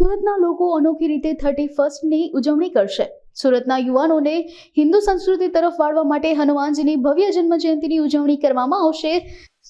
સુરતના લોકો અનોખી રીતે 31ની ઉજવણી કરશે। સુરતના યુવાનોને હિન્દુ સંસ્કૃતિ તરફ વાળવા માટે હનુમાનજીની ભવ્ય જન્મજયંતિની ઉજવણી કરવામાં આવશે।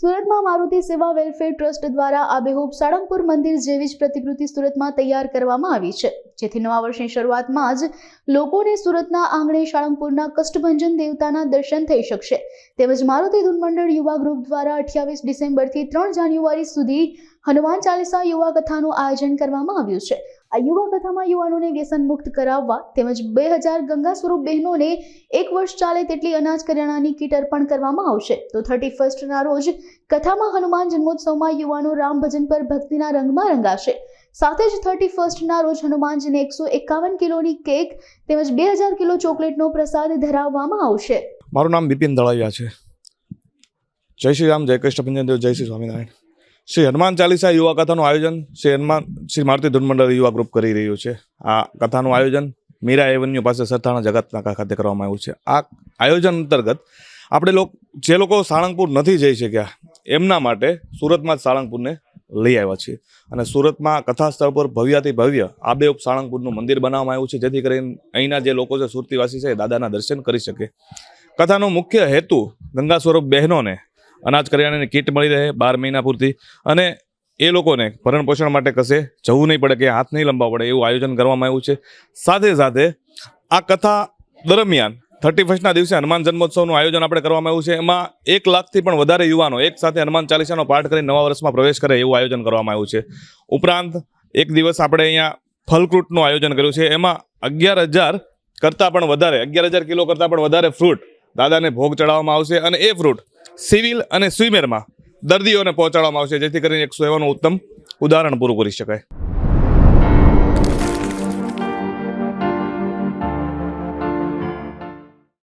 સુરતમાં મારુતિ સેવા વેલફેર ટ્રસ્ટ દ્વારા આબેહૂબ સાળંગપુર મંદિર જેવી જ પ્રતિકૃતિ સુરતમાં તૈયાર કરવામાં આવી છે, જેથી નવા વર્ષની શરૂઆતમાં જ લોકોને સુરતના આંગણે સાળંગપુરના કષ્ટભંજન દેવતાના દર્શન થઈ શકશે। તેમજ મારુતિ ધૂન મંડળ યુવા ગ્રુપ દ્વારા 28 ડિસેમ્બરથી 3 જાન્યુઆરી સુધી હનુમાન ચાલીસા યુવા કથાનું આયોજન કરવામાં આવ્યું છે। આ યુવા કથામાં યુવાનોને વ્યસન મુક્ત કરાવવા તેમજ 2000 ગંગા સ્વરૂપ બહેનોને 1 વર્ષ ચાલે તેટલી અનાજ કરિયાણાની કીટ અર્પણ કરવામાં આવશે। તો 31ના રોજ કથામાં હનુમાન જન્મોત્સવમાં યુવાનો રામ ભજન પર ભક્તિના રંગમાં રંગાશે। સાથે જ 31ના રોજ હનુમાનજીને 151 કિલોની કેક તેમજ 2000 કિલો ચોકલેટનો પ્રસાદ ધરાવવામાં આવશે। મારું નામ બિપિન દળાવિયા છે। જય શ્રી રામ, જય કૃષ્ણ દેવ, જય શ્રી સ્વામિનારાયણ। શ્રી હનુમાન ચાલીસા યુવા કથાનું આયોજન શ્રી મારુતિ ધૂન મંડળ યુવા ગ્રુપ કરી રહ્યું છે। આ કથાનું આયોજન મીરા એવન્યુ પાસે સરથાણા જગતનાકા ખાતે કરવામાં આવ્યું છે। આ આયોજન અંતર્ગત આપણે જે લોકો સાળંગપુર નથી જઈ શક્યા એમના માટે સુરતમાં જ સાળંગપુરને લઈ આવ્યા છીએ અને સુરતમાં કથા સ્થળ પર ભવ્યાથી ભવ્ય આબેહૂબ સાળંગપુરનું મંદિર બનાવવામાં આવ્યું છે, જેથી કરીને અહીંના જે લોકો છે સુરતીવાસી છે દાદાના દર્શન કરી શકે। કથાનો મુખ્ય હેતુ ગંગા સ્વરૂપ બહેનોને અનાજ કરિયાણાની કીટ મળી રહે 12 મહિના પૂરતી, અને એ લોકોને ભરણ પોષણ માટે કશે જવું નહીં પડે, કે હાથ નહીં લંબાવવા પડે એવું આયોજન કરવામાં આવ્યું છે। સાથે સાથે આ કથા દરમિયાન 31ના દિવસે હનુમાન જન્મોત્સવનું આયોજન આપણે કરવામાં આવ્યું છે। એમાં 1 લાખથી પણ વધારે યુવાનો એક સાથે હનુમાન ચાલીસાનો પાઠ કરી નવા વર્ષમાં પ્રવેશ કરે એવું આયોજન કરવામાં આવ્યું છે। ઉપરાંત એક દિવસ આપણે અહીંયા ફલફ્રૂટનું આયોજન કર્યું છે। એમાં 11,000 કરતાં પણ વધારે 11,000 કિલો કરતાં પણ વધારે ફ્રૂટ દાદાને ભોગ ચડાવવામાં આવશે, અને એ ફ્રૂટ સિવિલ અને સ્વીમેરમાં દર્દીઓને પહોંચાડવામાં આવશે, જેથી કરીને 100 નું ઉત્તમ ઉદાહરણ પૂરું કરી શકાય।